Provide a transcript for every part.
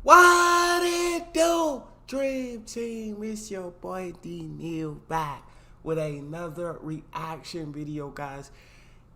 What it do, Dream Team? It's your boy Neal back with another reaction video, guys.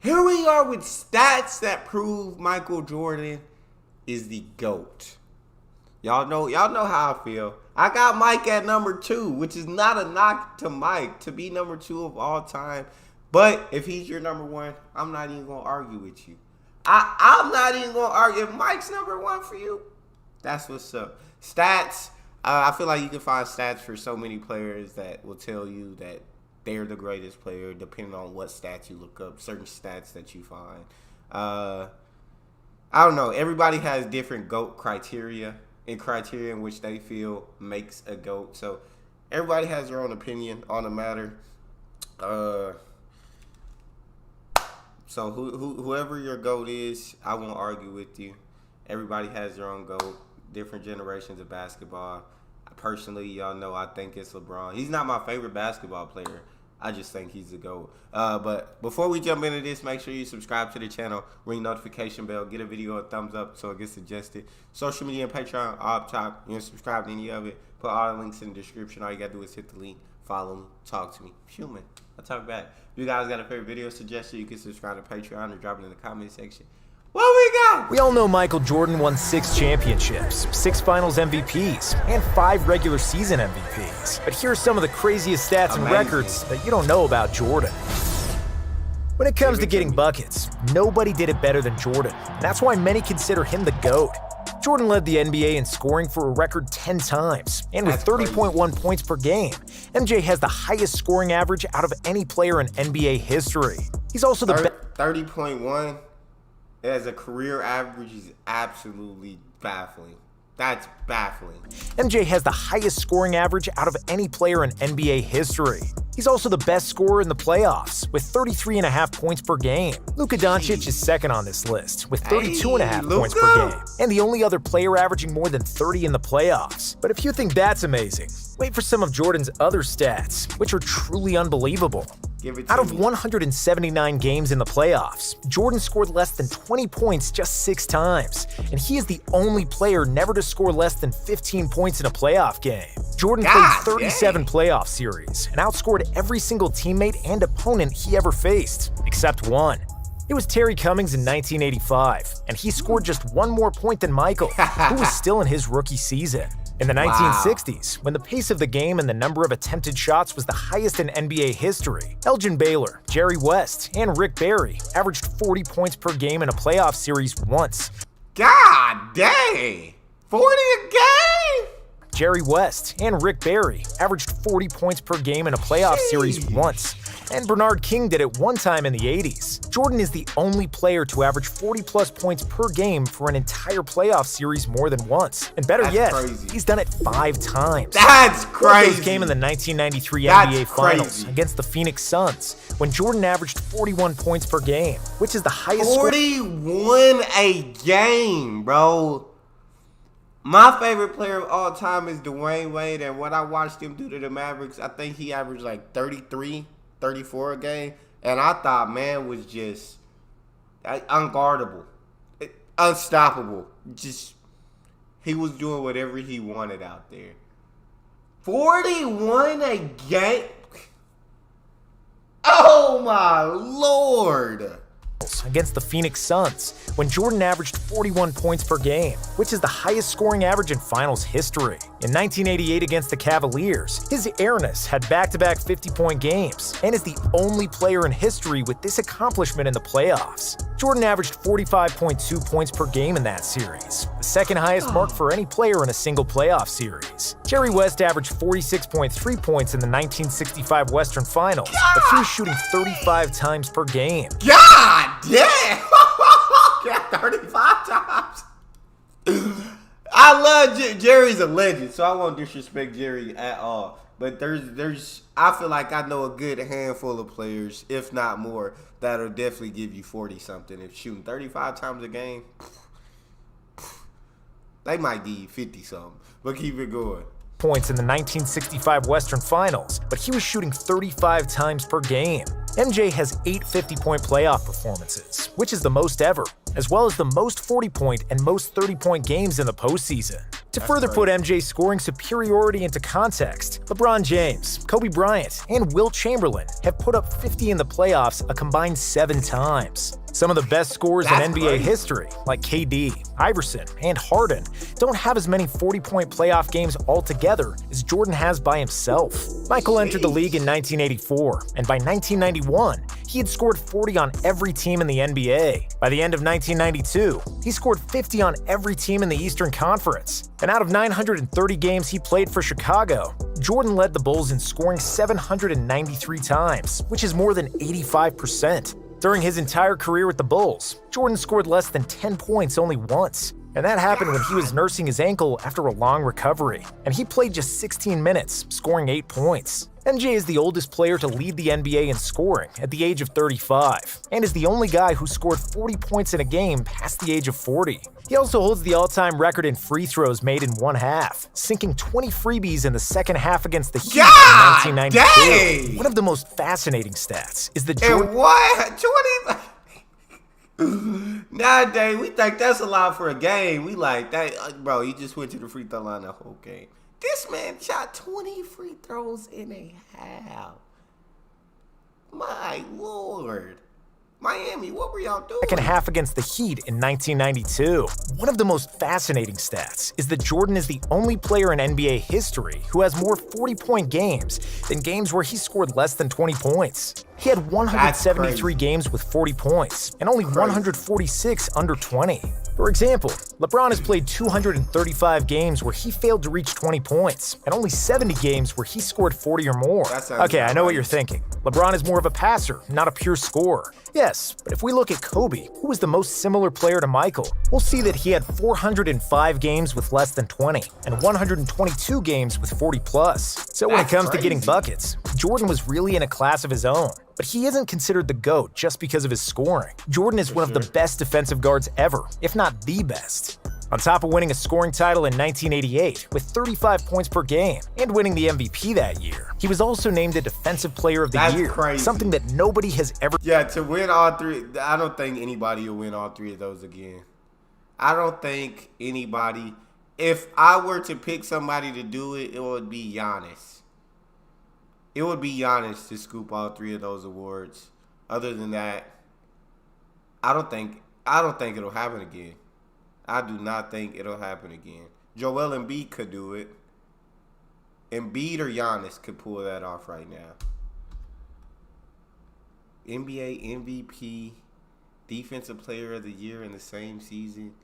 Here we are with stats that prove Michael Jordan is the GOAT. Y'all know how I feel. I got Mike at number 2, which is not a knock to Mike to be number 2 of all time. But if he's your number 1, I'm not even gonna argue with you. I'm not even gonna argue. If Mike's number 1 for you, that's what's up. Stats. I feel like you can find stats for so many players that will tell you that they're the greatest player, depending on what stats you look up. Certain stats that you find. I don't know. Everybody has different GOAT criteria and criteria in which they feel makes a GOAT. So everybody has their own opinion on the matter. So whoever your GOAT is, I won't argue with you. Everybody has their own GOAT. Different generations of basketball. Personally, y'all know I think it's LeBron. He's not my favorite basketball player. I just think he's the GOAT. But before we jump into this, make sure you subscribe to the channel, ring notification bell, get a video a thumbs up so it gets suggested. Social media and Patreon are up top. You can subscribe to any of it. Put all the links in the description. All you gotta do is hit the link, follow me, talk to me. Human. I'll talk back. If you guys got a favorite video suggestion, you can subscribe to Patreon or drop it in the comment section. What we got? We all know Michael Jordan won 6 championships, 6 finals MVPs, and 5 regular season MVPs. But here are some of the craziest stats and records that you don't know about Jordan. When it comes to getting buckets, nobody did it better than Jordan. And that's why many consider him the GOAT. Jordan led the NBA in scoring for a record 10 times, and with 30.1 points per game, MJ has the highest scoring average out of any player in NBA history. He's also the best. 30.1 as a career average is absolutely baffling. That's baffling. MJ has the highest scoring average out of any player in NBA history. He's also the best scorer in the playoffs, with 33.5 points per game. Luka Doncic is second on this list, with 32.5 points per game, and the only other player averaging more than 30 in the playoffs. But if you think that's amazing, wait for some of Jordan's other stats, which are truly unbelievable. Out of 179 games in the playoffs, Jordan scored less than 20 points just 6 times, and he is the only player never to score less than 15 points in a playoff game. Jordan played 37 playoff series and outscored every single teammate and opponent he ever faced, except one. It was Terry Cummings in 1985, and he scored just 1 more point than Michael, who was still in his rookie season. In the 1960s, when the pace of the game and the number of attempted shots was the highest in NBA history, Elgin Baylor, Jerry West, and Rick Barry averaged 40 points per game in a playoff series once. God dang! 40 a game? Jerry West and Rick Barry averaged 40 points per game in a playoff series once, and Bernard King did it one time in the 80s. Jordan is the only player to average 40-plus points per game for an entire playoff series more than once. And better yet, he's done it 5 times. That's crazy. He came in the 1993 NBA Finals against the Phoenix Suns, when Jordan averaged 41 points per game, which is the highest 41 a game, bro. My favorite player of all time is Dwayne Wade, and what I watched him do to the Mavericks, I think he averaged like 33, 34 a game, and I thought man was just unguardable, unstoppable. Just, he was doing whatever he wanted out there. 41 a game? Oh my Lord. Against the Phoenix Suns, when Jordan averaged 41 points per game, which is the highest scoring average in finals history. In 1988 against the Cavaliers, his airness had back-to-back 50-point games, and is the only player in history with this accomplishment in the playoffs. Jordan averaged 45.2 points per game in that series, the second highest mark for any player in a single playoff series. Jerry West averaged 46.3 points in the 1965 Western Finals, but he was shooting 35 times per game. God damn! 35 times. I love Jerry's a legend, so I won't disrespect Jerry at all. But I feel like I know a good handful of players, if not more, that'll definitely give you 40-something. If shooting 35 times a game, they might give you 50-something. But keep it going. Points in the 1965 Western Finals, but he was shooting 35 times per game. MJ has 8 50-point playoff performances, which is the most ever, as well as the most 40-point and most 30-point games in the postseason. To further put MJ's scoring superiority into context, LeBron James, Kobe Bryant, and Wilt Chamberlain have put up 50 in the playoffs a combined 7 times. Some of the best scorers in NBA history, like KD, Iverson, and Harden, don't have as many 40-point playoff games altogether as Jordan has by himself. Michael entered the league in 1984, and by 1991, he had scored 40 on every team in the NBA. By the end of 1992, he scored 50 on every team in the Eastern Conference. And out of 930 games he played for Chicago, Jordan led the Bulls in scoring 793 times, which is more than 85%. During his entire career with the Bulls, Jordan scored less than 10 points only once. And that happened when he was nursing his ankle after a long recovery. And he played just 16 minutes, scoring 8 points. MJ is the oldest player to lead the NBA in scoring at the age of 35, and is the only guy who scored 40 points in a game past the age of 40. He also holds the all-time record in free throws made in one half, sinking 20 freebies in the second half against the Heat in 1992. Dang. One of the most fascinating stats is that And what? 20? Nowadays, we think that's a lot for a game. We like that, bro. You just went to the free throw line the whole game. This man shot 20 free throws in a half. My Lord. Miami, what were y'all doing? Second half against the Heat in 1992. One of the most fascinating stats is that Jordan is the only player in NBA history who has more 40-point games than games where he scored less than 20 points. He had 173 games with 40 points and only 146 under 20. For example, LeBron has played 235 games where he failed to reach 20 points, and only 70 games where he scored 40 or more. Okay, I know what you're thinking. LeBron is more of a passer, not a pure scorer. Yes, but if we look at Kobe, who was the most similar player to Michael, we'll see that he had 405 games with less than 20, and 122 games with 40 plus. So when it comes to getting buckets, Jordan was really in a class of his own. But he isn't considered the GOAT just because of his scoring. Jordan is one of the best defensive guards ever, if not the best. On top of winning a scoring title in 1988 with 35 points per game and winning the MVP that year, he was also named a Defensive Player of the Year, something that nobody has ever. Yeah, to win all three, I don't think anybody will win all three of those again. I don't think anybody. If I were to pick somebody to do it, it would be Giannis. It would be Giannis to scoop all three of those awards. Other than that, I don't think it'll happen again. I do not think it'll happen again. Joel Embiid could do it. Embiid or Giannis could pull that off right now. NBA MVP, Defensive Player of the Year in the same season.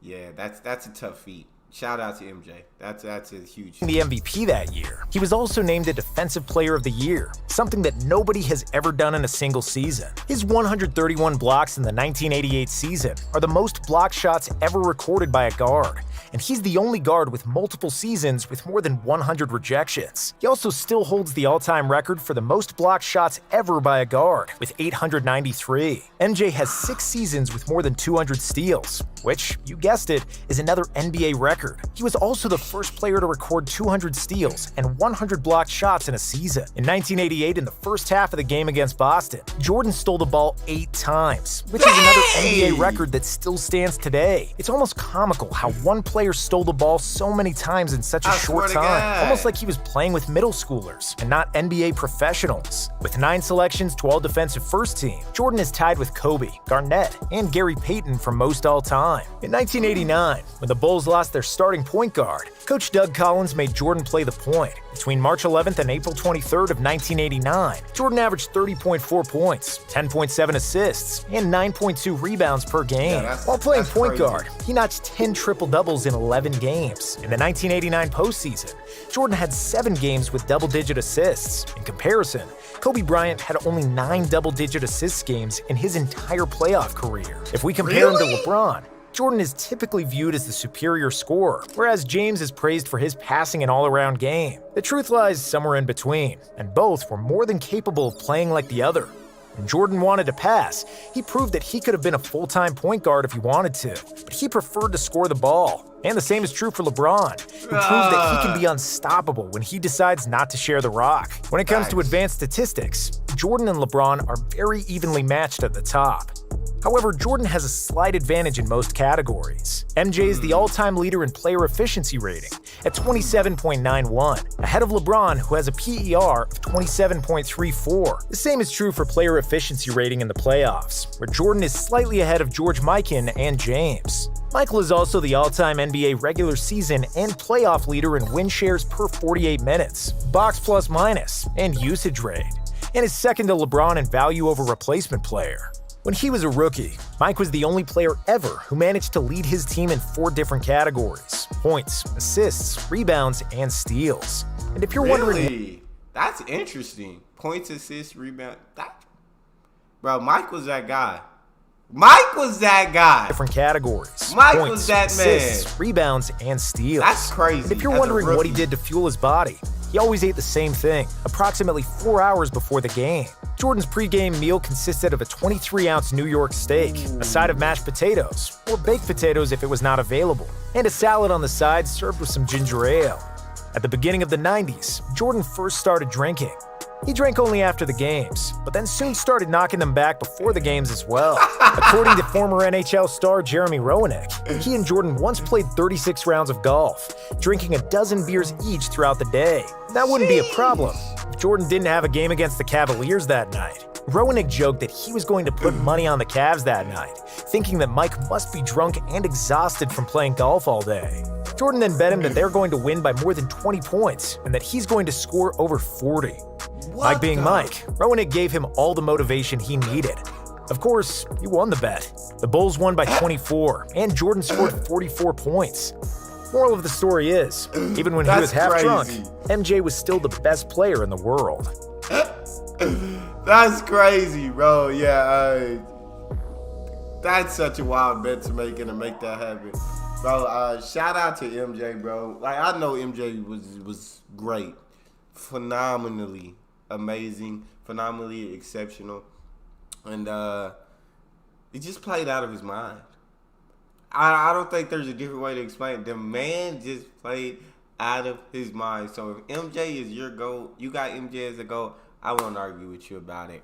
Yeah, that's a tough feat. Shout out to MJ. That's a huge. The MVP that year. He was also named a Defensive Player of the Year, something that nobody has ever done in a single season. His 131 blocks in the 1988 season are the most block shots ever recorded by a guard, and he's the only guard with multiple seasons with more than 100 rejections. He also still holds the all-time record for the most block shots ever by a guard, with 893. MJ has 6 seasons with more than 200 steals, which, you guessed it, is another NBA record. He was also the first player to record 200 steals and 100 blocked shots in a season. In 1988, in the first half of the game against Boston, Jordan stole the ball 8 times, which is another NBA record that still stands today. It's almost comical how one player stole the ball so many times in such a short time, almost like he was playing with middle schoolers and not NBA professionals. With 9 selections to All-Defensive First Team, Jordan is tied with Kobe, Garnett, and Gary Payton for most all-time. In 1989, when the Bulls lost their starting point guard, Coach Doug Collins made Jordan play the point. Between March 11th and April 23rd of 1989, Jordan averaged 30.4 points, 10.7 assists, and 9.2 rebounds per game. While playing point guard, he notched 10 triple-doubles in 11 games. In the 1989 postseason, Jordan had 7 games with double-digit assists. In comparison, Kobe Bryant had only 9 double-digit assist games in his entire playoff career. If we compare him to LeBron, Jordan is typically viewed as the superior scorer, whereas James is praised for his passing and all-around game. The truth lies somewhere in between, and both were more than capable of playing like the other. When Jordan wanted to pass, he proved that he could have been a full-time point guard if he wanted to, but he preferred to score the ball. And the same is true for LeBron, who proved that he can be unstoppable when he decides not to share the rock. When it comes to advanced statistics, Jordan and LeBron are very evenly matched at the top. However, Jordan has a slight advantage in most categories. MJ is the all-time leader in player efficiency rating at 27.91, ahead of LeBron, who has a PER of 27.34. The same is true for player efficiency rating in the playoffs, where Jordan is slightly ahead of George Mikan and James. Michael is also the all-time NBA regular season and playoff leader in win shares per 48 minutes, box plus minus, and usage rate, and is second to LeBron in value over replacement player. When he was a rookie, Mike was the only player ever who managed to lead his team in 4 different categories: points, assists, rebounds, and steals. And if you're wondering... That's interesting. Points, assists, rebound. Bro, Mike was that guy. Mike was that guy. Different categories. Mike points, was that assists, man. Rebounds, and steals. That's crazy. And if you're wondering what he did to fuel his body, he always ate the same thing, approximately 4 hours before the game. Jordan's pregame meal consisted of a 23-ounce New York steak, a side of mashed potatoes, or baked potatoes if it was not available, and a salad on the side served with some ginger ale. At the beginning of the 90s, Jordan first started drinking. He drank only after the games, but then soon started knocking them back before the games as well. According to former NHL star Jeremy Roenick, he and Jordan once played 36 rounds of golf, drinking a dozen beers each throughout the day. That wouldn't be a problem if Jordan didn't have a game against the Cavaliers that night. Roenick joked that he was going to put money on the Cavs that night, thinking that Mike must be drunk and exhausted from playing golf all day. Jordan then bet him that they're going to win by more than 20 points and that he's going to score over 40. Mike being Mike, Roenick gave him all the motivation he needed. Of course, he won the bet. The Bulls won by 24, and Jordan scored 44 points. Moral of the story is, even when he was half drunk, MJ was still the best player in the world. That's crazy, bro. Yeah, that's such a wild bet to make and to make that happen. Bro, shout out to MJ, bro. Like, I know MJ was great. Phenomenally amazing, phenomenally exceptional. And he just played out of his mind. I don't think there's a different way to explain it. The man just played out of his mind. So if MJ is your GOAT, you got MJ as a GOAT, I won't argue with you about it.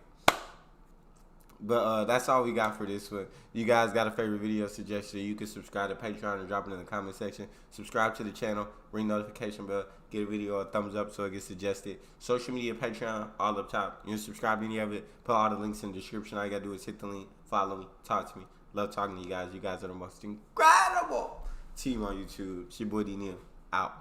But that's all we got for this one. You guys got a favorite video suggestion, you can subscribe to Patreon and drop it in the comment section. Subscribe to the channel, ring notification bell, get a video a thumbs up so it gets suggested. Social media, Patreon, all up top. You can subscribe to any of it, put all the links in the description. All you gotta do is hit the link, follow me, talk to me. Love talking to you guys. You guys are the most incredible team on YouTube. It's your boy D Neal. Out.